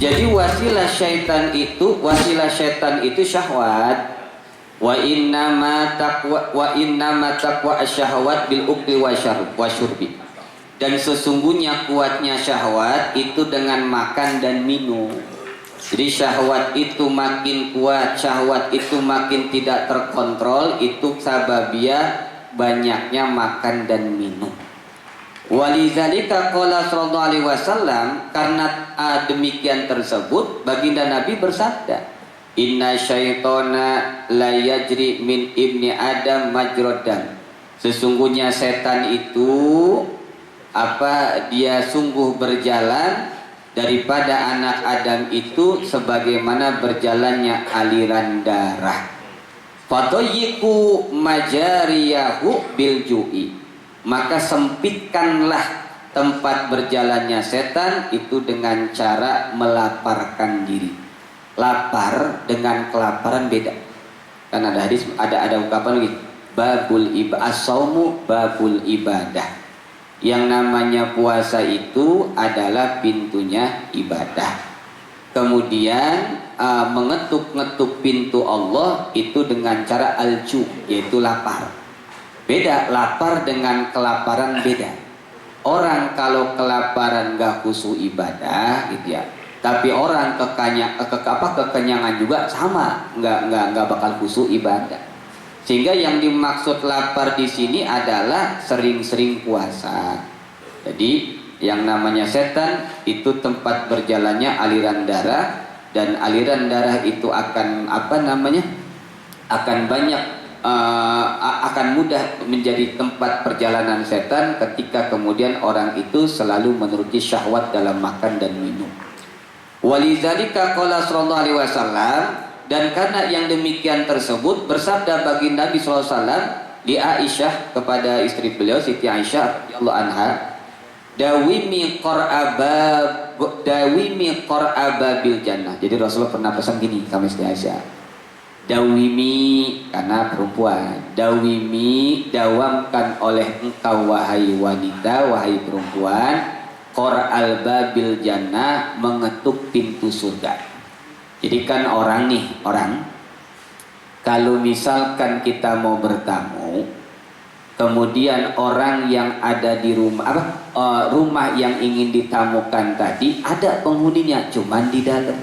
Jadi wasilah syaitan itu syahwat. Wa innama taqwa asyahwat bil ukli wa syurbi. Dan sesungguhnya kuatnya syahwat itu dengan makan dan minum. Jadi syahwat itu makin kuat, syahwat itu makin tidak terkontrol, itu sababia banyaknya makan dan minum. Walizalika qala sallallahu alaihi wasallam, karena demikian tersebut baginda Nabi bersabda, inna syaitona la yajri min ibni adam majrodan. Sesungguhnya setan itu dia sungguh berjalan daripada anak Adam itu sebagaimana berjalannya aliran darah. Fatoyiku majariyahu bilju'i, maka sempitkanlah tempat berjalannya setan itu dengan cara melaparkan diri. Lapar dengan kelaparan beda. Kan ada hadis, ada ungkapan lagi, babul as-saumu babul ibadah. Yang namanya puasa itu adalah pintunya ibadah. Kemudian mengetuk-ngetuk pintu Allah itu dengan cara alju, yaitu lapar. Beda, lapar dengan kelaparan beda. Orang kalau kelaparan gak khusyuk ibadah gitu ya. Tapi orang kekenyangan juga sama, nggak bakal khusyuk ibadah. Sehingga yang dimaksud lapar di sini adalah sering-sering puasa. Jadi yang namanya setan itu tempat berjalannya aliran darah, dan aliran darah itu akan akan mudah menjadi tempat perjalanan setan ketika kemudian orang itu selalu menuruti syahwat dalam makan dan minum. Walizalika qala sallallahu alaihi wasallam, dan karena yang demikian tersebut bersabda bagi Nabi sallallahu alaihi wasallam di Aisyah, kepada istri beliau Siti Aisyah radhiyallahu anha, dawimi qur'aba bil jannah. Jadi Rasulullah pernah pesan gini sama Siti Aisyah, dawimi karena perempuan, dawimi dawamkan oleh engkau wahai wanita, wahai perempuan, qur'al babil jannah, mengetuk pintu surga. Jadi kan orang kalau misalkan kita mau bertamu, kemudian orang yang ada di rumah yang ingin ditamukan tadi ada penghuninya cuman di dalam,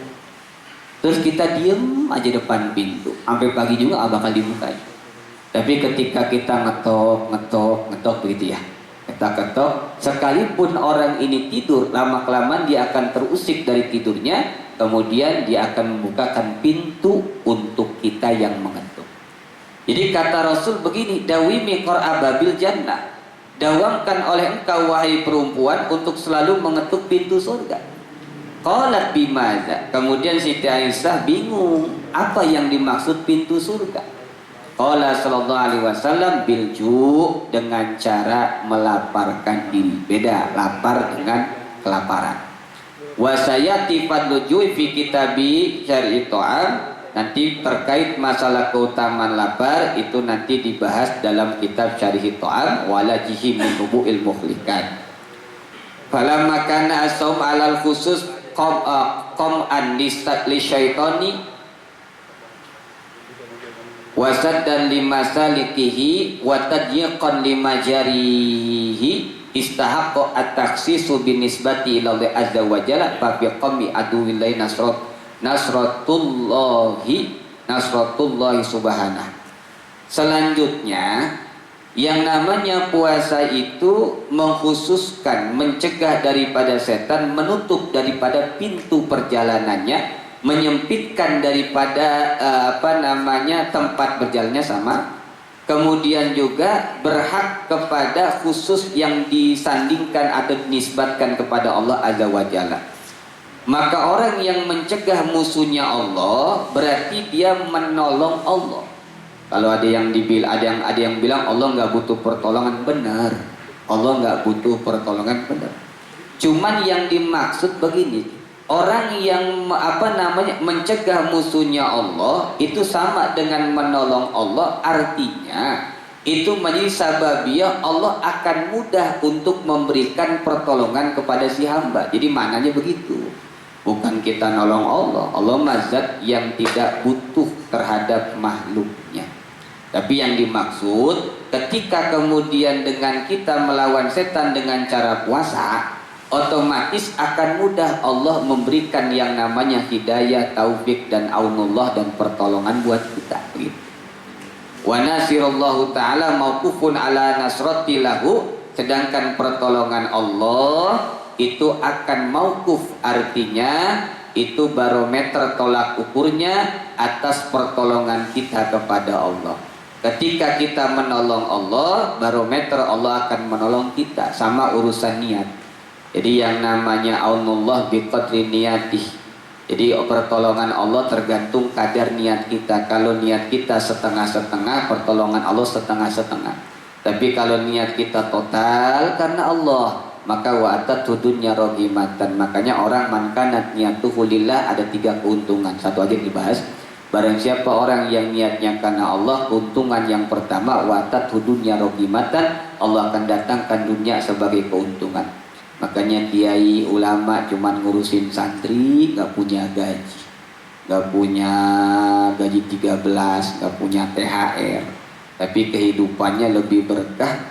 terus kita diem aja depan pintu sampai pagi juga bakal dibukain. Tapi ketika kita ngetok begitu ya, kita ketok, sekalipun orang ini tidur, lama kelamaan dia akan terusik dari tidurnya. Kemudian dia akan membukakan pintu untuk kita yang mengetuk. Jadi kata Rasul begini, dawimi qur'aba bil jannah, dawamkan oleh engkau wahai perempuan untuk selalu mengetuk pintu surga. Qalat bimaza, kemudian Siti Aisyah bingung apa yang dimaksud pintu surga. Qala sallallahu alaihi wasallam bilju, dengan cara melaparkan diri. Beda lapar dengan kelaparan. Wasayati fadluju'i fi kitabi syar'i ta'am, nanti terkait masalah keutamaan lapar itu nanti dibahas dalam kitab syar'i ta'am walajihi min rubu'il mukhlikat. Falamma kana as-saum 'alal khusus qam'an li syaitani wasaddan limasalikihi wa tadyiqan limajarihi, istahaqqa at-takhsisu binisbati ila Allah azza wa jalla fa bi qami aduwillahi nasratullahi subhanahu. Selanjutnya yang namanya puasa itu mengkhususkan mencegah daripada setan, menutup daripada pintu perjalanannya, menyempitkan daripada tempat berjalannya sama. Kemudian juga berhak kepada khusus yang disandingkan atau dinisbatkan kepada Allah azza wa jalla. Maka orang yang mencegah musuhnya Allah berarti dia menolong Allah. Kalau ada yang bilang Allah nggak butuh pertolongan, benar. Allah nggak butuh pertolongan, benar. Cuman yang dimaksud begini, orang yang mencegah musuhnya Allah itu sama dengan menolong Allah. Artinya itu menjadi sababiyah Allah akan mudah untuk memberikan pertolongan kepada si hamba. Jadi maknanya begitu. Bukan kita nolong Allah. Allah mazat yang tidak butuh terhadap makhluknya. Tapi yang dimaksud ketika kemudian dengan kita melawan setan dengan cara puasa, otomatis akan mudah Allah memberikan yang namanya hidayah, taufik dan aunullah dan pertolongan buat kita. Gitu. Wa nasirullahu ta'ala mauqufun ala nasrati lahu, sedangkan pertolongan Allah itu akan mauquf, artinya itu barometer tolak ukurnya atas pertolongan kita kepada Allah. Ketika kita menolong Allah, barometer Allah akan menolong kita. Sama urusan niat. Jadi yang namanya aunullah biqadri niyatih. Jadi pertolongan Allah tergantung kadar niat kita. Kalau niat kita setengah-setengah, pertolongan Allah setengah-setengah. Tapi kalau niat kita total karena Allah, maka wa'atat dunya rogimatan. Makanya orang man kanat niyatuhu lillah ada 3 keuntungan. Satu aja dibahas. Barang siapa orang yang niatnya karena Allah, keuntungan yang pertama wa'atat dunya rogimatan, Allah akan datangkan dunia sebagai keuntungan. Makanya kiai ulama cuman ngurusin santri, gak punya gaji, gak punya gaji 13, gak punya THR, tapi kehidupannya lebih berkah,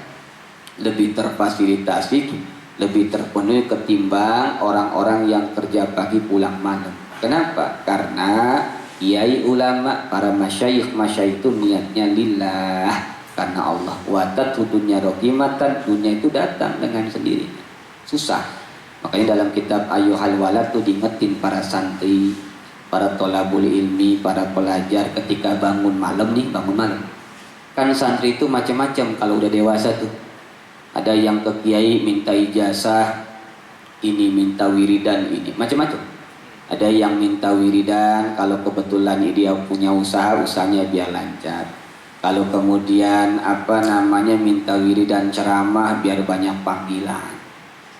lebih terfasilitasi, lebih terpenuhi ketimbang orang-orang yang kerja pagi pulang malam. Kenapa? Karena kiai ulama, para masyayikh itu niatnya lillah, karena Allah. Watat dunya rogimatan, dunia itu datang dengan sendirinya. Susah. Makanya dalam kitab Ayyuhal Walad tuh diingetin para santri, para tolabul ilmi, para pelajar ketika bangun malam nih, bangun malam. Kan santri itu macam-macam kalau udah dewasa tuh. Ada yang ke kiai minta ijazah, ini minta wiridan, ini macam-macam. Ada yang minta wiridan kalau kebetulan dia punya usaha, usahanya biar lancar. Kalau kemudian minta wiridan ceramah biar banyak panggilan.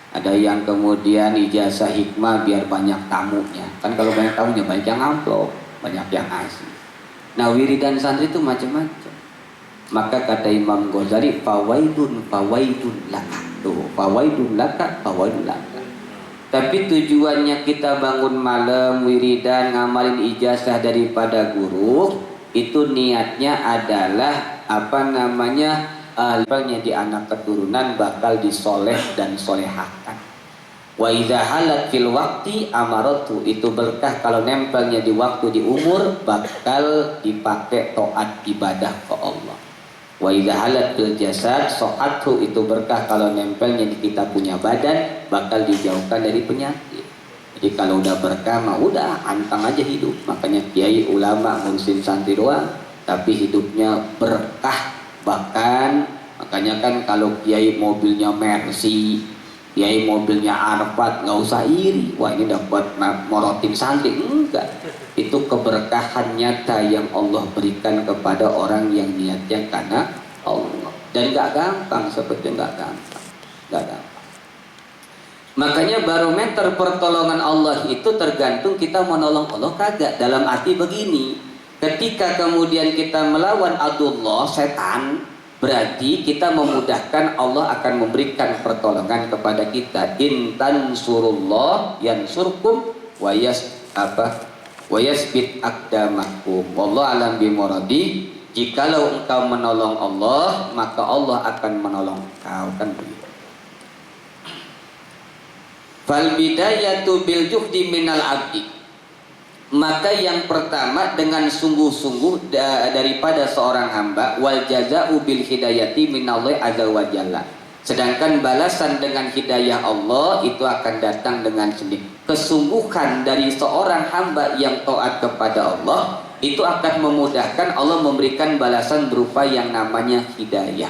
Ada yang kemudian ijazah hikmah biar banyak tamunya. Kan kalau banyak tamunya banyak yang amplop, banyak yang ngasih. Nah wiridan santri itu macam-macam. Maka kata Imam Ghazali, fawaidun laka. Tuh, fawaidun laka. Tapi tujuannya kita bangun malam wiridan ngamalin ijazah daripada guru, itu niatnya adalah levelnya di anak keturunan bakal disoleh dan solehakan. Wa idza halat fil waqti amaratu, itu berkah kalau nempelnya di waktu di umur bakal dipakai taat ibadah ke Allah. Wa idza halat fil jasad so'athu, itu berkah kalau nempelnya di kita punya badan bakal dijauhkan dari penyakit. Jadi kalau udah berkah mah udah antang aja hidup. Makanya kiai ulama ngurusin santri doang, tapi hidupnya berkah. Bahkan makanya kan kalau kiai mobilnya Mercy, kiai mobilnya Arfat, nggak usah iri, wah ini dapat morotin santri. Enggak, itu keberkahan nyata yang Allah berikan kepada orang yang niatnya karena Allah. Dan nggak gampang, sebetulnya nggak gampang. Makanya barometer pertolongan Allah itu tergantung kita menolong Allah kagak. Dalam arti begini, ketika kemudian kita melawan adullah, setan, berarti kita memudahkan Allah akan memberikan pertolongan kepada kita. In tansurullah yansurkum wa yasbit aqdamakum. Wallahu alam bimuradi. Jikalau engkau menolong Allah, maka Allah akan menolong engkau, kan begitu. Fal bidayatu bil juhdi minal abdi. Maka yang pertama dengan sungguh-sungguh daripada seorang hamba, wal jaza'u bil hidayati minallahi azza wa jalla. Sedangkan balasan dengan hidayah Allah itu akan datang dengan sendiri. Kesungguhan dari seorang hamba yang taat kepada Allah itu akan memudahkan Allah memberikan balasan berupa yang namanya hidayah.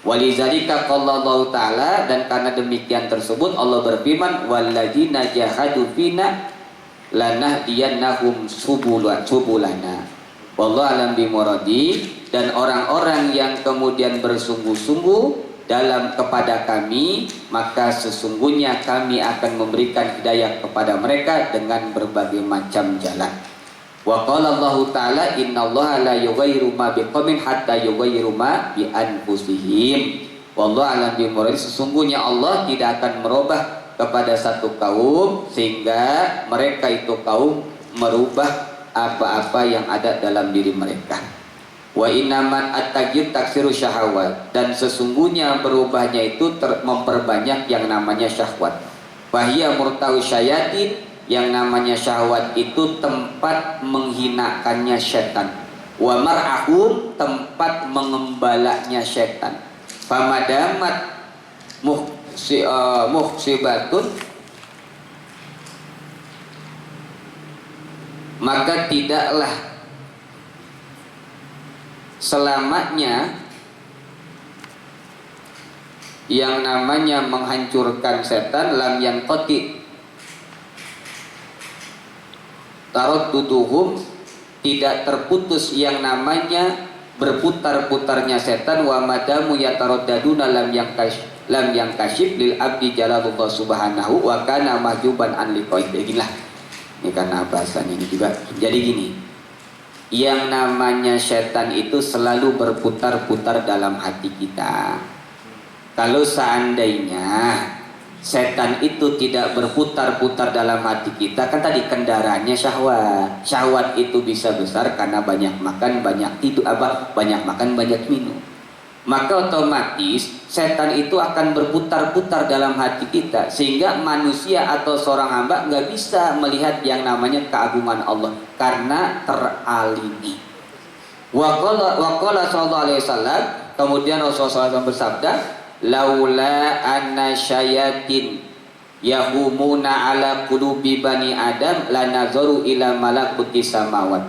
Walizalika qala Allah Ta'ala, dan karena demikian tersebut Allah berfirman, walladzina jahadu fina lanahdiyannahum subulana. Wallahu alam bimuradi. Dan orang-orang yang kemudian bersungguh-sungguh dalam kepada kami, maka sesungguhnya kami akan memberikan hidayah kepada mereka dengan berbagai macam jalan. Wa qala Allah Ta'ala, innallaha la yughayyiru ma biqaumin hatta yughayyiru ma bi anfusihim. Wallahu alam bimuradi. Sesungguhnya Allah tidak akan merubah kepada satu kaum sehingga mereka itu kaum merubah apa-apa yang ada dalam diri mereka. Wa innaman at-taghyir taksiru syahawat, dan sesungguhnya berubahnya itu memperbanyak yang namanya syahwat. Bahia murtawi syayatin, yang namanya syahwat itu tempat menghinakannya setan. Wa mar'ahum, tempat mengembalanya setan. Famadamat muhsibatun, maka tidaklah selamanya yang namanya menghancurkan setan, lam yanqati taradduduhum, tidak terputus yang namanya berputar-putarnya setan, wa madamu yataraddaduna lam yang kasyif lil abdi jalalullah subhanahu wa kana mahjuban an liqa'i. Beginilah, ini karena bahasan ini juga. Jadi gini, yang namanya setan itu selalu berputar-putar dalam hati kita. Kalau seandainya setan itu tidak berputar-putar dalam hati kita, kan tadi kendaraannya syahwat. Syahwat itu bisa besar karena banyak makan, banyak tidur, banyak makan, banyak minum. Maka otomatis setan itu akan berputar-putar dalam hati kita, sehingga manusia atau seorang hamba nggak bisa melihat yang namanya keagungan Allah karena teralimi. Waqala sallallahu alaihi wasallam, kemudian Rasulullah SAW bersabda, laula anna syayatin yahumuna ala qulubi bani adam lanazaru ila malakuti samawat.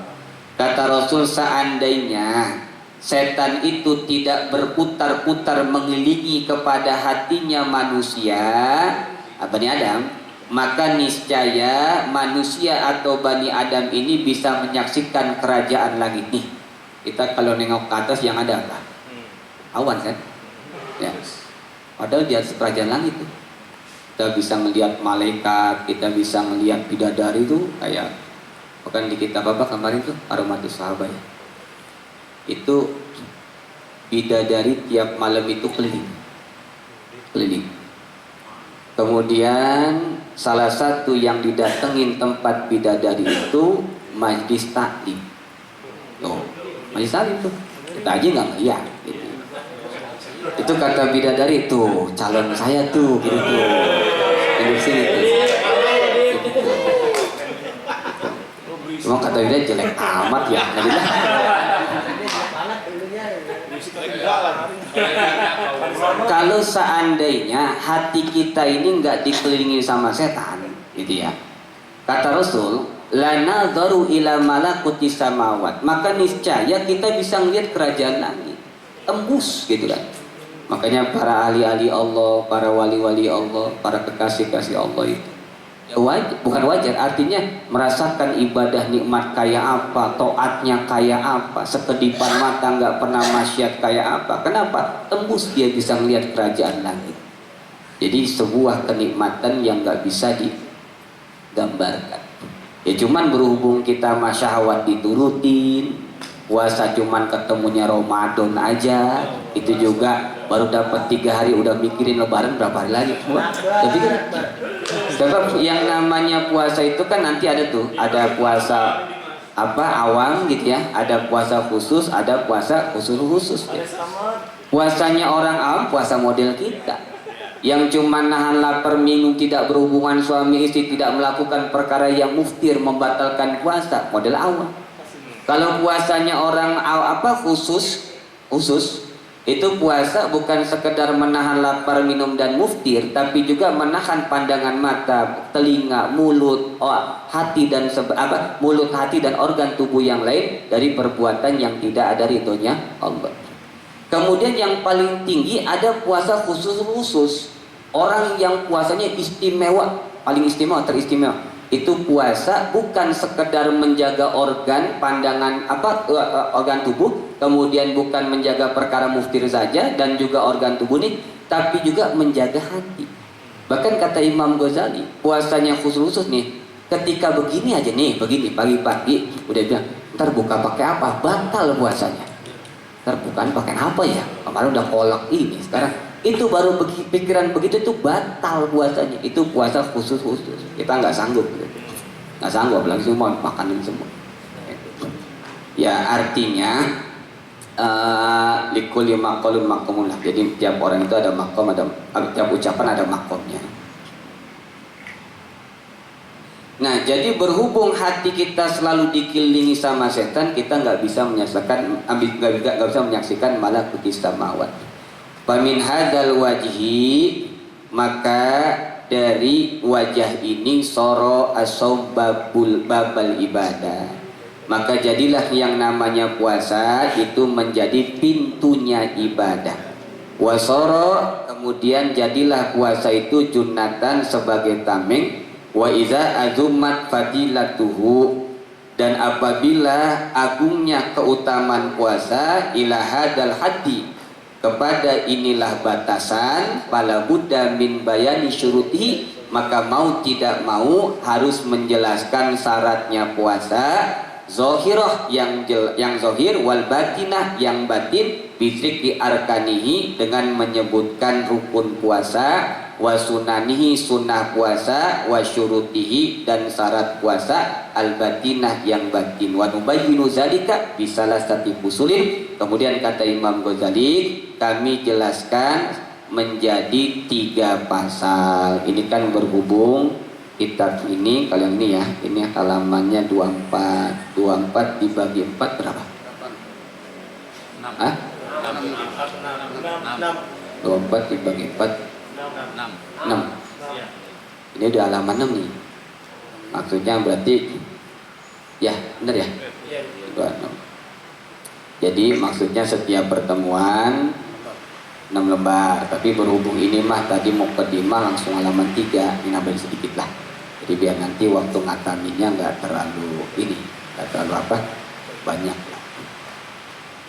Kata Rasul, seandainya setan itu tidak berputar-putar mengelilingi kepada hatinya manusia, Bani Adam, maka niscaya manusia atau Bani Adam ini bisa menyaksikan kerajaan langit. Nih, kita kalau nengok ke atas yang ada apa? Awan kan? Ya. Padahal di atas kerajaan langit itu kita bisa melihat malaikat, kita bisa melihat bidadari itu, kayak bahkan di kitab apa kemarin tuh Aromatus Sahabat ya. Itu bidadari tiap malam itu keliling. Kemudian salah satu yang didatengin tempat bidadari itu majlis taklim. Oh, majlis taklim tuh kita aja nggak ngeliat gitu. Itu kata bidadari, tuh calon saya tuh gitu tuh di sini tuh. Cuma kata dia jelek amat ya, nggak. Kalau seandainya hati kita ini nggak dikelilingi sama setan, gitu ya. Kata Rasul, lana daru ila malakuti samawat, maka niscaya kita bisa melihat kerajaan langit, tembus gitu kan. Makanya para ahli-ahli Allah, para wali-wali Allah, para kekasih-kasih Allah itu ya bukan wajar, artinya merasakan ibadah nikmat kayak apa, taatnya kayak apa, sekedipan mata nggak pernah maksiat kayak apa. Kenapa? Tembus dia bisa melihat kerajaan langit. Jadi sebuah kenikmatan yang nggak bisa digambarkan. Ya cuman berhubung kita masyahwat diturutin, puasa cuman ketemunya Ramadan aja, itu juga baru dapat 3 hari udah mikirin lebaran berapa hari lagi. Tapi kan sebab yang namanya puasa itu kan nanti ada tuh, ada puasa awam gitu ya, ada puasa khusus, ada puasa khusus ya. Puasanya orang awam puasa model kita, yang cuma nahan lapar, minum, tidak berhubungan suami istri, tidak melakukan perkara yang muftir membatalkan puasa, model awam. Kalau puasanya orang khusus itu puasa bukan sekedar menahan lapar, minum dan muftir, tapi juga menahan pandangan mata, telinga, mulut, hati dan mulut, hati dan organ tubuh yang lain dari perbuatan yang tidak ada ridhonya Allah. Kemudian yang paling tinggi ada puasa khusus. Orang yang puasanya istimewa, paling istimewa, teristimewa. Itu puasa bukan sekedar menjaga organ pandangan organ tubuh, kemudian bukan menjaga perkara muftir saja dan juga organ tubuh nih, tapi juga menjaga hati. Bahkan kata Imam Ghazali, puasanya khusus nih, ketika begini aja nih, begini pagi-pagi udah bilang, ntar buka pakai apa? Batal puasanya. Ntar bukan pakai apa ya? Kemarin udah kolak ini, sekarang itu baru pikiran begitu tuh batal puasanya. Itu puasa khusus kita nggak sanggup gitu. Nggak sanggup apalagi semua makanin semua. Ya artinya likulli maqalun maqamulah. Jadi tiap orang itu ada maqam, ada tiap ucapan ada maqamnya. Nah, jadi berhubung hati kita selalu dikelilingi sama setan, kita nggak bisa menyaksikan malakutis samawat. Famin hadzal wajhi, maka dari wajah ini soro asaum babal ibadah. Maka jadilah yang namanya puasa itu menjadi pintunya ibadah. Wasoro, kemudian jadilah puasa itu junnatan sebagai tameng. Wa iza azumat fadilatuhu, dan apabila agungnya keutamaan puasa ila hadal haddi, kepada inilah batasan, fala budda min bayani syuruti, maka mau tidak mau harus menjelaskan syaratnya puasa, zahirah yang zahir, wal batinah yang batin, bizikri arkanihi dengan menyebutkan rukun puasa, wa sunanihi sunnah puasa, wa syurutihi dan syarat puasa, al batinah yang batin, wa nubayyinu zalika bisalasati fusulin. Kemudian kata Imam Ghazali, kami jelaskan menjadi 3 pasal. Ini kan berhubung kitab ini, kalau yang ini ya, ini halamannya 24 dibagi 4 berapa? 6. Hah? 24 dibagi 4 6. Ini udah halaman 6 nih. Maksudnya berarti ya, benar ya? 26. Jadi maksudnya setiap pertemuan 6 lembar. Tapi berhubung ini mah tadi mau kedima langsung halaman 3, ini nambah sedikit lah. Jadi biar nanti waktu ngataminnya nggak terlalu banyak.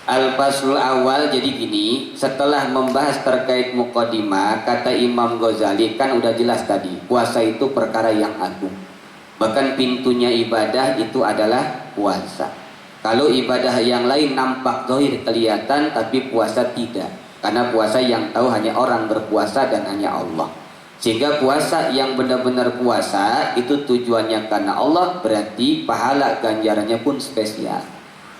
Al-Faslul awal, jadi gini, setelah membahas terkait muqaddimah, kata Imam Ghazali kan udah jelas tadi, puasa itu perkara yang agung. Bahkan pintunya ibadah itu adalah puasa. Kalau ibadah yang lain nampak zahir kelihatan, tapi puasa tidak. Karena puasa yang tahu hanya orang berpuasa dan hanya Allah. Sehingga puasa yang benar-benar puasa itu tujuannya karena Allah, berarti pahala ganjarannya pun spesial.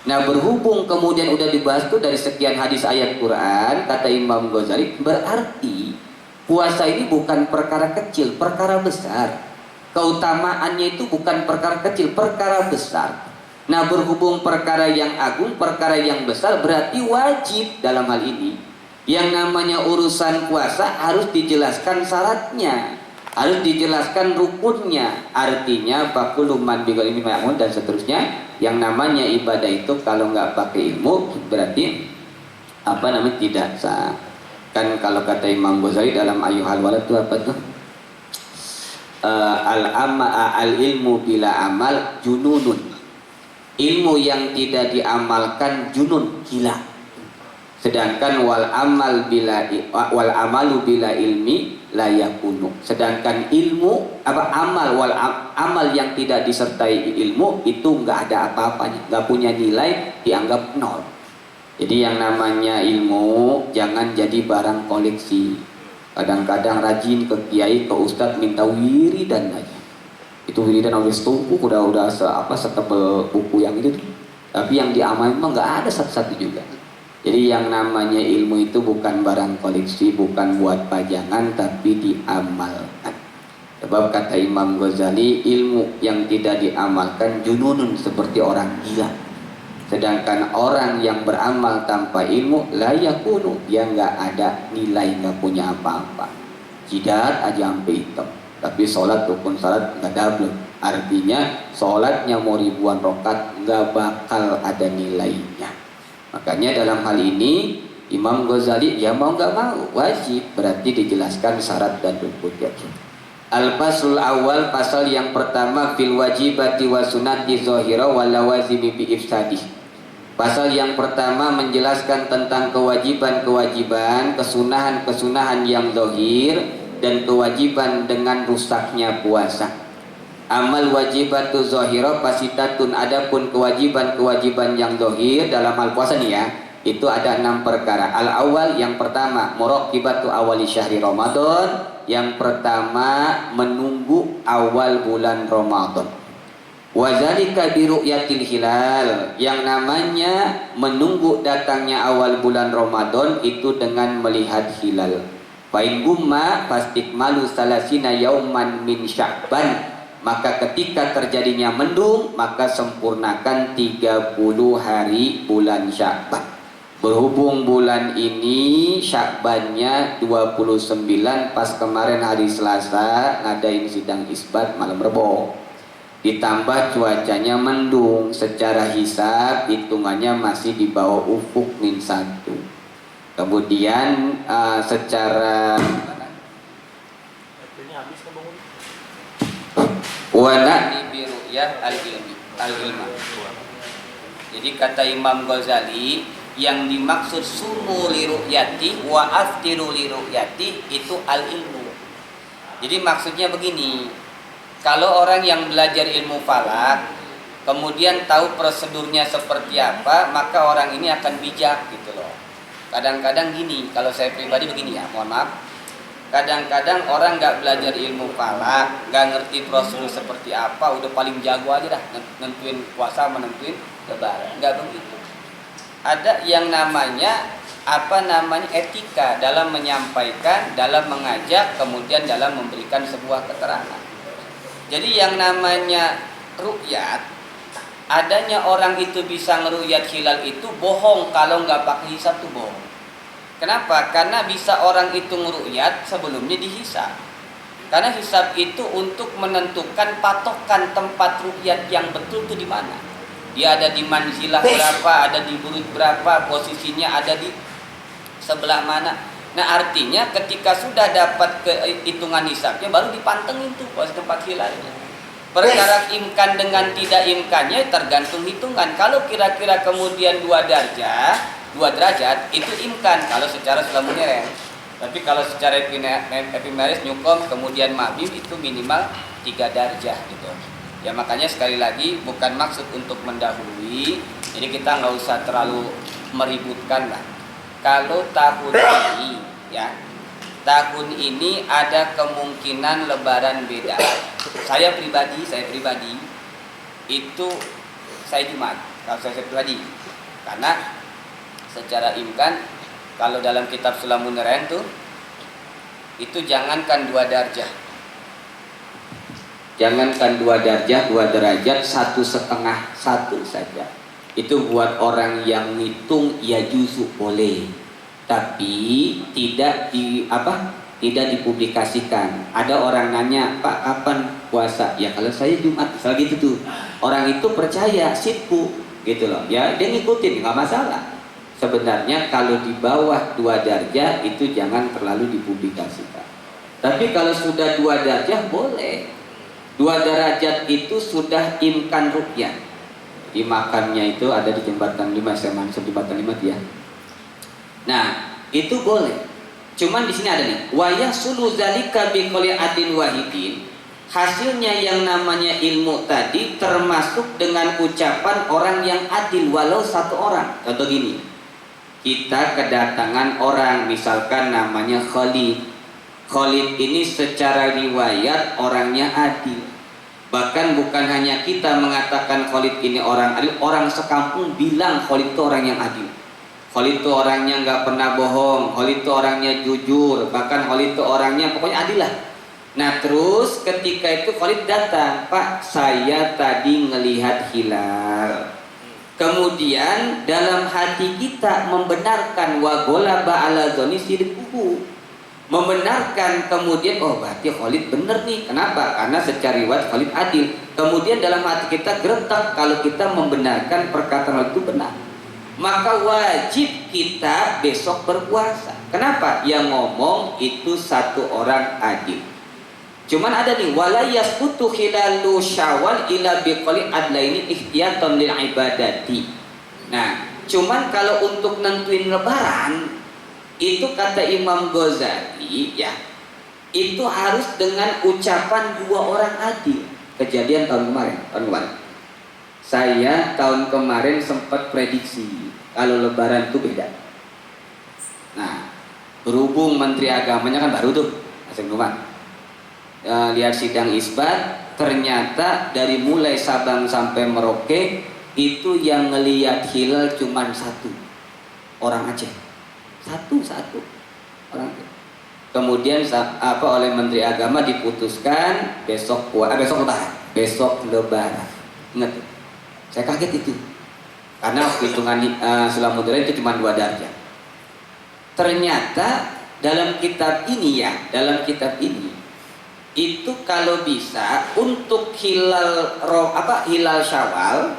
Nah, berhubung kemudian udah dibahas tuh dari sekian hadis ayat Quran, kata Imam Ghazali, berarti puasa ini bukan perkara kecil, perkara besar. Keutamaannya itu bukan perkara kecil, perkara besar. Nah, berhubung perkara yang agung, perkara yang besar, berarti wajib dalam hal ini. Yang namanya urusan puasa harus dijelaskan syaratnya, harus dijelaskan rukunnya. Artinya fakulu man bighayri ilmi ma'mun dan seterusnya. Yang namanya ibadah itu kalau nggak pakai ilmu berarti tidak sah. Kan kalau kata Imam Ghazali dalam Ayyuhal Walad itu apa tuh? Al ilmu bila amal jununun. Ilmu yang tidak diamalkan junun, gila. Sedangkan wal amalu bila ilmi la yakunu. Sedangkan amal yang tidak disertai ilmu itu nggak ada apa-apanya, nggak punya nilai, dianggap nol. Jadi yang namanya ilmu jangan jadi barang koleksi. Kadang-kadang rajin ke kiai, ke ustadz minta wiridan aja. Itu wiridan oleh setumpuk udah setebel buku yang itu. Tapi yang diamalin mah nggak ada satu-satu juga. Jadi yang namanya ilmu itu bukan barang koleksi, bukan buat pajangan, tapi diamalkan. Sebab kata Imam Ghazali, ilmu yang tidak diamalkan jununun, seperti orang gila. Sedangkan orang yang beramal tanpa ilmu la yakunu, dia nggak ada nilai, nggak punya apa-apa. Jidat aja sampai hitam. Tapi sholat rukun sholat nggak double. Artinya sholatnya mau ribuan rokat nggak bakal ada nilainya. Makanya dalam hal ini Imam Ghazali ya mau nggak mau wajib, berarti dijelaskan syarat dan rukunnya. Al-Faslul awal, pasal yang pertama, fil wajibati wa sunati zahira wa lawazimi bi ifsadih. Pasal yang pertama menjelaskan tentang kewajiban-kewajiban, kesunahan-kesunahan yang zahir dan kewajiban dengan rusaknya puasa. Amal wajibatu zahira fasitatun, adapun kewajiban-kewajiban yang zahir dalam hal puasa nih ya, Itu ada 6 perkara. Al-awwal, yang pertama, muraqibatu awali syahri Ramadan. Yang pertama, menunggu awal bulan Ramadan. Wa dzalika bi ru'yatil hilal. Yang namanya menunggu datangnya awal bulan Ramadan itu dengan melihat hilal. Fa in gumma fastikmalu salasina yauman min Sya'ban. Maka ketika terjadinya mendung, maka sempurnakan 30 hari bulan Sya'ban. Berhubung bulan ini Sya'bannya 29, pas kemarin hari Selasa ngadain sidang isbat malam Rebo. Ditambah cuacanya mendung, secara hisab hitungannya masih di bawah ufuk -1. Kemudian secara wana bi ru'yah al-ilmah. Jadi kata Imam Ghazali, yang dimaksud sumu li ru'yati wa aftiru li ru'yati itu al-ilmu. Jadi maksudnya begini, kalau orang yang belajar ilmu falak kemudian tahu prosedurnya seperti apa, maka orang ini akan bijak gitu loh. Kadang-kadang gini, kalau saya pribadi begini ya, mohon maaf. Kadang-kadang orang nggak belajar ilmu falak, nggak ngerti prosedur seperti apa, udah paling jago aja dah nentuin puasa, menentuin lebaran. Nggak begitu. Ada yang namanya etika dalam menyampaikan, dalam mengajak, kemudian dalam memberikan sebuah keterangan. Jadi yang namanya ru'yat, adanya orang itu bisa ngeruyat hilal itu bohong, kalau nggak pakai hisab itu bohong. Kenapa? Karena bisa orang itu ngeruyat sebelumnya dihisab. Karena hisab itu untuk menentukan patokan tempat ru'yat yang betul itu di mana. Dia ada di manzilah berapa, ada di burut berapa, posisinya ada di sebelah mana. Nah artinya ketika sudah dapat kehitungan hisabnya baru dipantengin tuh tempat hilalnya. Perkara imkan dengan tidak imkannya tergantung hitungan. Kalau kira-kira kemudian 2 derajat itu imkan kalau secara sulamuneren. Tapi kalau secara epimeris nyukom kemudian mabim itu minimal 3 darjah gitu. Ya makanya sekali lagi bukan maksud untuk mendahului. Jadi kita nggak usah terlalu meributkan lah. Kalau tahun ini ya, tahun ini ada kemungkinan lebaran beda. Saya pribadi itu saya Jumat. Kalau saya pribadi, karena secara imkan kalau dalam kitab Sulamun Neren tuh itu jangankan 2 darjah. Jangankan 2 darjah, 2 derajat, 1,5 1 saja. Itu buat orang yang ngitung ya justru boleh. Tapi tidak dipublikasikan. Ada orang nanya, "Pak, kapan puasa?" Ya kalau saya Jumat, misal gitu tuh. Orang itu percaya, sipku gitu loh. Ya dia ngikutin, nggak masalah. Sebenarnya kalau di bawah 2 darjah itu jangan terlalu dipublikasikan. Tapi kalau sudah 2 darjah boleh. 2 derajat itu sudah imkan ru'yah. Di makamnya itu ada di jembatan 5, saya maksud jembatan 5 ya. Nah, itu boleh. Cuman di sini ada nih, wa yasulu zalika bi qouli adin wahidin. Hasilnya yang namanya ilmu tadi termasuk dengan ucapan orang yang adil walau 1 orang. Contoh gini. Kita kedatangan orang misalkan namanya Khalid. Khalid ini secara riwayat orangnya adil. Bahkan bukan hanya kita mengatakan Khalid ini orang adil, orang sekampung bilang Khalid itu orang yang adil. Khalid itu orangnya nggak pernah bohong, Khalid itu orangnya jujur, bahkan Khalid itu orangnya pokoknya adil lah. Nah terus ketika itu Khalid datang, "Pak, saya tadi ngelihat hilal." Kemudian dalam hati kita membenarkan wa ghalaba ala dzanni sidquhu. Membenarkan kemudian, oh berarti Khalid benar nih. Kenapa? Karena secara riwayat Khalid adil. Kemudian dalam hati kita geretak kalau kita membenarkan perkataan Khalid itu benar. Maka wajib kita besok berpuasa. Kenapa? Yang ngomong itu 1 orang adil. Cuman ada nih, wala yasqutu khilalu syawal ila biqali adlaini ihtiyatan lil ibadati. Nah, cuman kalau untuk nentuin lebaran itu kata Imam Ghazali ya, itu harus dengan ucapan 2 orang adil. Kejadian tahun kemarin. Saya tahun kemarin sempat prediksi kalau Lebaran itu beda. Nah, berhubung Menteri Agamanya kan baru tuh, Asing Numan. Lihat sidang isbat, ternyata dari mulai Sabang sampai Merauke itu yang ngelihat hilal cuma satu orang Aceh, satu orang Aceh. Kemudian oleh Menteri Agama diputuskan besok Lebaran. Ingat, saya kaget itu karena hitungan Islamudera itu cuma 2 derajat. Ternyata dalam kitab ini itu kalau bisa untuk hilal Syawal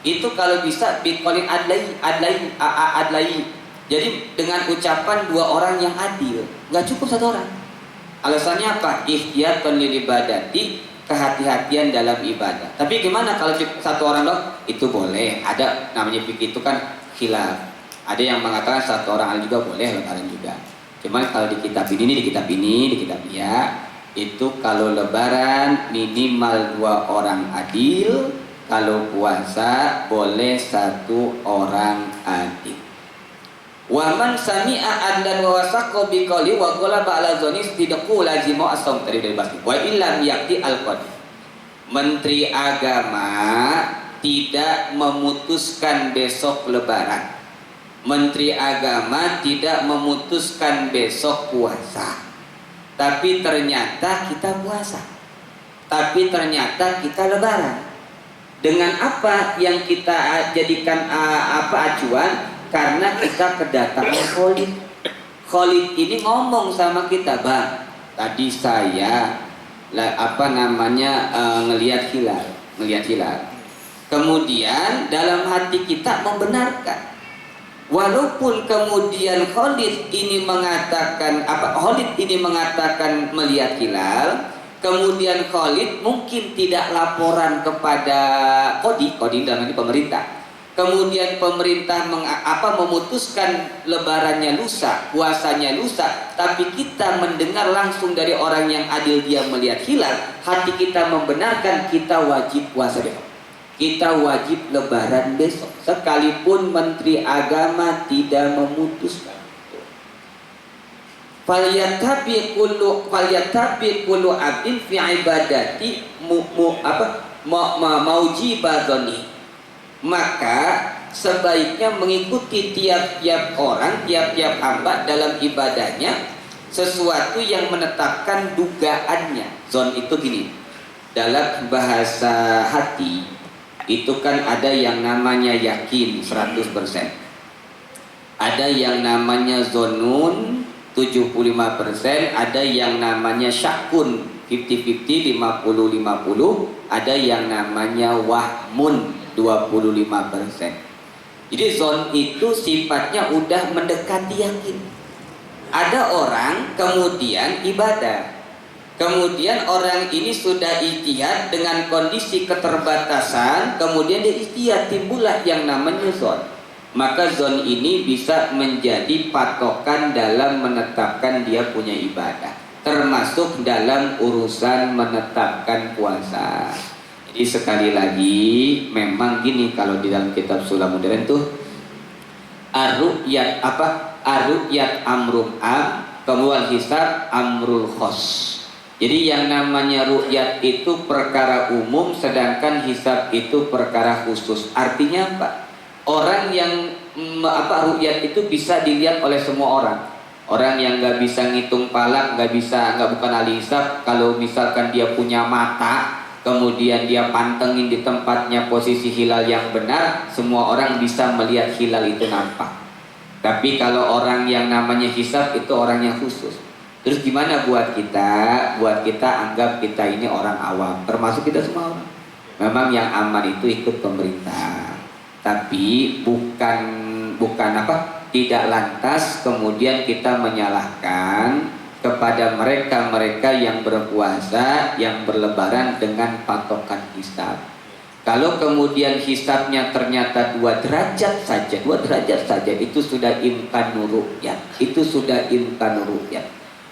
itu kalau bisa biqolin adlai. Jadi dengan ucapan 2 orang yang adil, nggak cukup 1 orang. Alasannya apa? Ihtiyatan lil ibadati, kehati-hatian dalam ibadah. Tapi gimana kalau 1 orang dong? Itu boleh. Ada namanya fikih itu kan khilaf. Ada yang mengatakan 1 orang juga boleh, Lebaran juga. Cuman kalau di kitab ini itu kalau Lebaran minimal 2 orang adil, kalau puasa boleh 1 orang adil. Wa man sami'a adlan wa wasaqa bi qouli wa qala ba'ala dzonis tidaqu lazimu as-saum tadi dari basi. Wa illam yaqti al-qadi. Menteri Agama tidak memutuskan besok Lebaran. Menteri Agama tidak memutuskan besok puasa. Tapi ternyata kita puasa. Tapi ternyata kita Lebaran. Dengan apa yang kita jadikan acuan? Karena kita kedatangan Khalid. Khalid ini ngomong sama kita, Bang, tadi saya ngelihat hilal. Kemudian dalam hati kita membenarkan. Walaupun kemudian Khalid ini mengatakan melihat hilal, kemudian Khalid mungkin tidak laporan kepada Kodi dalam ini pemerintah. Kemudian pemerintah memutuskan Lebarannya lusa, puasanya lusa, tapi kita mendengar langsung dari orang yang adil dia melihat hilal, hati kita membenarkan, kita wajib puasa besok. Kita wajib Lebaran besok, sekalipun Menteri Agama tidak memutuskan. Falyatabi kullu abdin fi ibadati maujibadoni. Maka sebaiknya mengikuti tiap-tiap orang, tiap-tiap hamba dalam ibadahnya sesuatu yang menetapkan dugaannya. Zon itu gini, dalam bahasa hati itu kan ada yang namanya yakin 100%, ada yang namanya zonun 75%, ada yang namanya syakun 50-50, 50-50, ada yang namanya wahmun 25%. Jadi zon itu sifatnya udah mendekati yakin. Ada orang kemudian ibadah, kemudian orang ini sudah ijtihad dengan kondisi keterbatasan, kemudian dia ijtihad, timbullah yang namanya zon. Maka zon ini bisa menjadi patokan dalam menetapkan dia punya ibadah, termasuk dalam urusan menetapkan puasa. Jadi sekali lagi memang gini, kalau di dalam kitab Sulam Modern tuh ar-ru'yat amrun am, kemudian hisab amrul khos. Jadi yang namanya ru'yat itu perkara umum, sedangkan hisab itu perkara khusus. Artinya apa? Orang yang ru'yat itu bisa dilihat oleh semua orang. Orang yang nggak bisa ngitung palak, bukan ahli hisab, kalau misalkan dia punya mata, kemudian dia pantengin di tempatnya posisi hilal yang benar, semua orang bisa melihat hilal itu nampak. Tapi kalau orang yang namanya hisab itu orang yang khusus. Terus gimana buat kita? Buat kita anggap kita ini orang awam, termasuk kita semua orang. Memang yang aman itu ikut pemerintah. Tapi tidak lantas kemudian kita menyalahkan kepada mereka yang berpuasa, yang berlebaran dengan patokan hisab. Kalau kemudian hisabnya ternyata 2 derajat saja, itu sudah imkan ru'yat.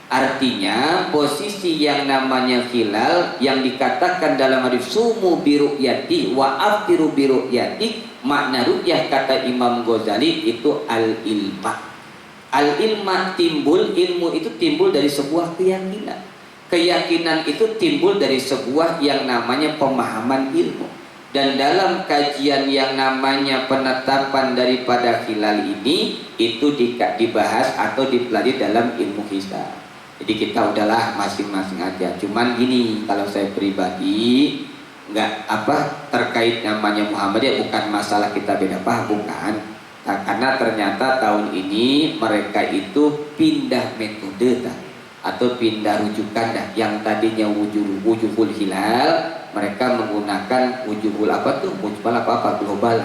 Artinya posisi yang namanya hilal yang dikatakan dalam hadis sumu biru'yati wa aftiru biru'yati, makna ru'yah kata Imam Ghazali itu al-ilma. Al-ilma timbul, ilmu itu timbul dari sebuah keyakinan. Keyakinan itu timbul dari sebuah yang namanya pemahaman ilmu. Dan dalam kajian yang namanya penetapan daripada hilal ini, itu dibahas atau dipelajari dalam ilmu hisab. Jadi kita udahlah masing-masing aja. Cuman gini, kalau saya pribadi nggak terkait namanya Muhammadiyah, bukan masalah kita beda paham, bukan. Nah, karena ternyata tahun ini mereka itu pindah metode atau pindah rujukan yang tadinya wujuhul hilal, mereka menggunakan wujuhul global.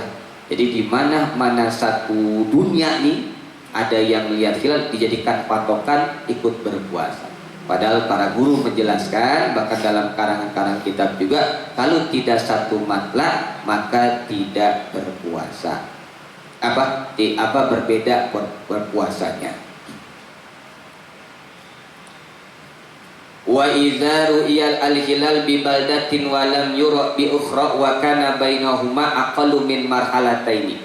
Jadi di mana satu dunia nih ada yang melihat hilal dijadikan patokan ikut berpuasa. Padahal para guru menjelaskan, bahkan dalam karangan-karangan kitab juga, kalau tidak satu matla maka tidak berpuasa. Berbeda berpuasanya. Wa idza ru'iyal al-hilal bi baldatin wa lam yura bi ukhra wa kana bainahuma aqallu min marhalataini.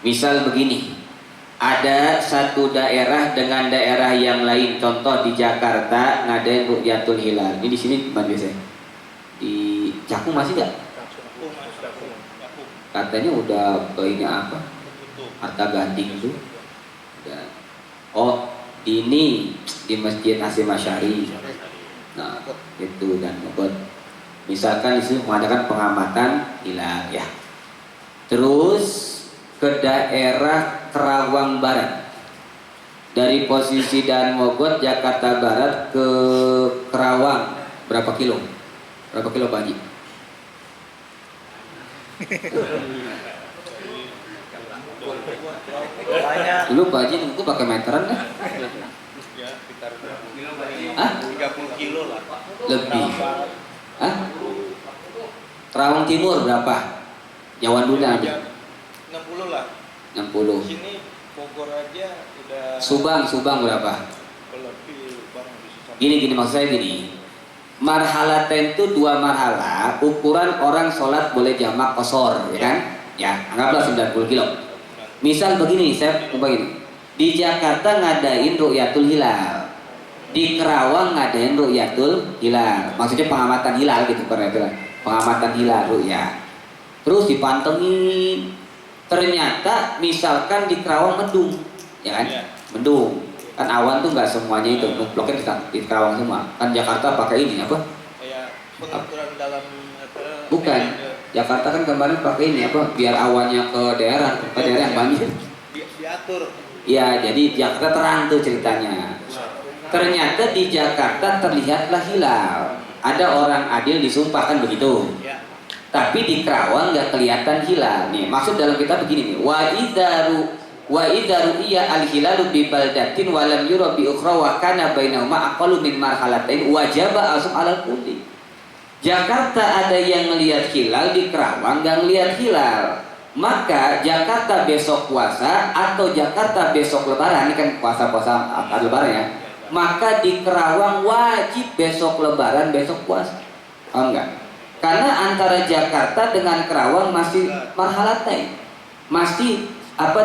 Misal begini, ada satu daerah dengan daerah yang lain, contoh di Jakarta ngadain ru'yatul hilal. Ini di sini mana biasanya? Di Cakung masih enggak? Katanya udah ke ini Harta Gading itu. Oh, ini di Masjid Hasyim Asy'ari. Nah, itu dan Mogot. Misalkan di sini mengadakan pengamatan hilal ya. Terus ke daerah Kerawang Barat. Dari posisi Dan Mogot Jakarta Barat ke Kerawang berapa kilo? Berapa kilo Pak Haji? Dulu Pak Haji aku pakai meteran kan? Ya, sekitar 30 kilo lah. Lebih. Kerawang Timur berapa? Jawan dulu aja. 60 lah. 60. Sini Bogor aja udah. Subang berapa? Lebih barang bisa. Gini maksud saya gini. Marhalaten itu 2 marhalah, ukuran orang sholat boleh jamak qashar, ya kan? Ya, anggaplah 90 kilo. Misal begini, saya begini. Di Jakarta ngadain ru'yatul hilal, di Kerawang ngadain ru'yatul hilal. Maksudnya pengamatan hilal gitu, pengamatan hilal ru'yah. Terus dipantengin. Ternyata misalkan di Kerawang mendung, ya kan? Mendung. Kan awan tuh nggak semuanya itu bloknya di Kerawang semua. Kan Jakarta pakai ini apa? Kayak pengaturan dalam Bukan. Jakarta kan kemarin pakai ini biar awannya ke daerah yang banjir. Diatur. Ya, jadi Jakarta terang tuh ceritanya. Ternyata di Jakarta terlihatlah hilal. Ada orang adil disumpah kan begitu. Ya. Tapi di Kerawang nggak kelihatan hilal. Nih, maksud dalam kita begini nih. Wa idza ru'iya al-hilalu bi baldatin wa lam yura bi ukhra wa kana bainahuma aqallu min marhalatain wajaba asum alal kulli. Jakarta ada yang melihat hilal, di Kerawang nggak melihat hilal. Maka Jakarta besok puasa atau Jakarta besok lebaran, ini kan puasa-puasa lebaran ya. Maka di Kerawang wajib besok lebaran, besok puasa. Oh enggak? Karena antara Jakarta dengan Kerawang masih marhalatain. Masih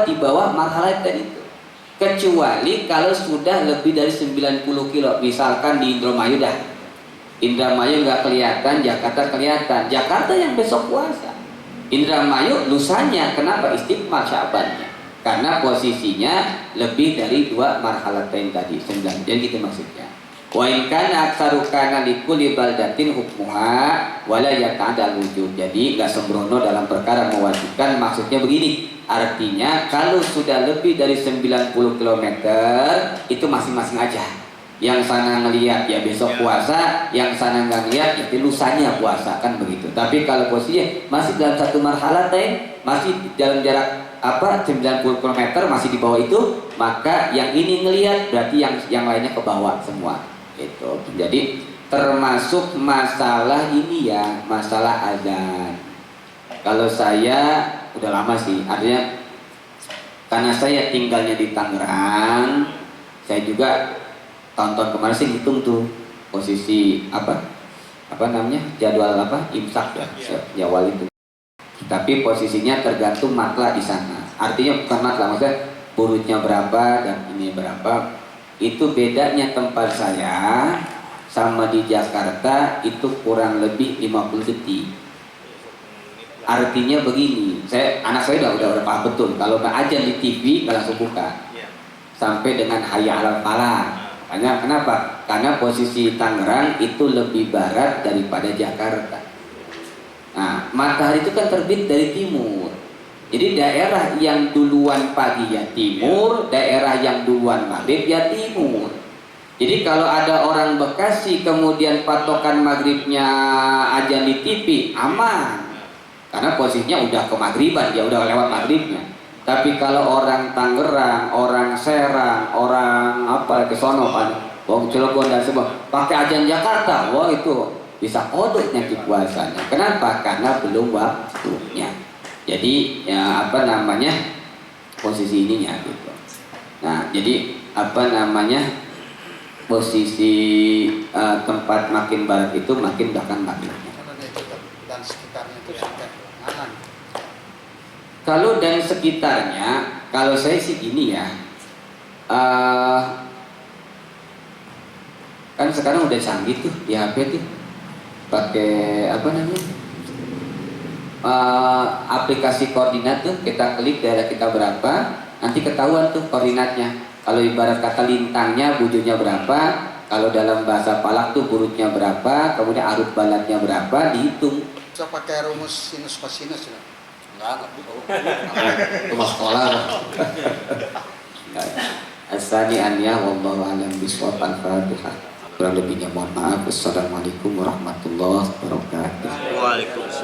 di bawah marhalatain itu. Kecuali kalau sudah lebih dari 90 kilo. Misalkan di Indramayu dah. Indramayu nggak kelihatan, Jakarta kelihatan. Jakarta yang besok puasa. Indramayu lusanya, kenapa? Istiqmal Syabannya. Karena posisinya lebih dari 2 marhalatain tadi, 9. Jadi gitu maksudnya. Wa in kana aktsaru kana likulli baldatin hukmuha wala yata'addal wujud. Jadi enggak sembrono dalam perkara mewajibkan, maksudnya begini. Artinya kalau sudah lebih dari 90 km itu masing-masing aja. Yang sana ngelihat ya besok puasa, yang sana nggak ngelihat ya lusanya puasa, kan begitu. Tapi kalau posisinya masih dalam satu marhalatain, masih dalam jarak 90 km masih di bawah itu, maka yang ini ngelihat berarti yang lainnya ke bawah semua. Itu. Jadi termasuk masalah ini ya, masalah azan. Kalau saya udah lama sih, artinya karena saya tinggalnya di Tangerang, saya juga tahun-tahun kemarin sih hitung tuh posisi apa namanya jadwal imsak ya awal itu. Tapi posisinya tergantung matla di sana. Artinya bukan matla, maksudnya burutnya berapa dan ini berapa. Itu bedanya tempat saya sama di Jakarta itu kurang lebih 50 detik. Artinya begini, anak saya udah paham betul. Kalau nggak ajan di TV nggak langsung buka sampai dengan hayya 'alal falah. Kenapa? Karena posisi Tangerang itu lebih barat daripada Jakarta. Nah, matahari itu kan terbit dari timur. Jadi daerah yang duluan pagi ya timur, daerah yang duluan maghrib ya timur. Jadi kalau ada orang Bekasi kemudian patokan maghribnya ajan di TV, aman. Karena posisinya udah ke maghriban, dia udah lewat maghribnya. Tapi kalau orang Tangerang, orang Serang, orang ke sono Wong Cilegon dan semua pakai ajan Jakarta, wah itu bisa kodok nanti puasanya. Kenapa? Karena belum waktunya. Jadi ya posisi ininya gitu. Nah, jadi posisi tempat makin barat itu makin bahkan maghribnya. Dan sekitarnya itu sampai kanan. Kalau dan sekitarnya, kalau saya sih gini ya, kan sekarang udah canggih tuh di HP tuh, pakai aplikasi koordinat tuh, kita klik daerah kita berapa, nanti ketahuan tuh koordinatnya. Kalau ibarat kata lintangnya bujurnya berapa, kalau dalam bahasa Palak tuh burutnya berapa, kemudian arut balatnya berapa, dihitung. Bisa pakai rumus sinus kosinus ya? Enggak Rumah sekolah. Asani annya wallahu a'lam bishawab. Al-Fatihah. Kurang lebihnya mohon maaf. Wassalamualaikum warahmatullahi wabarakatuh. Waalaikumsalam.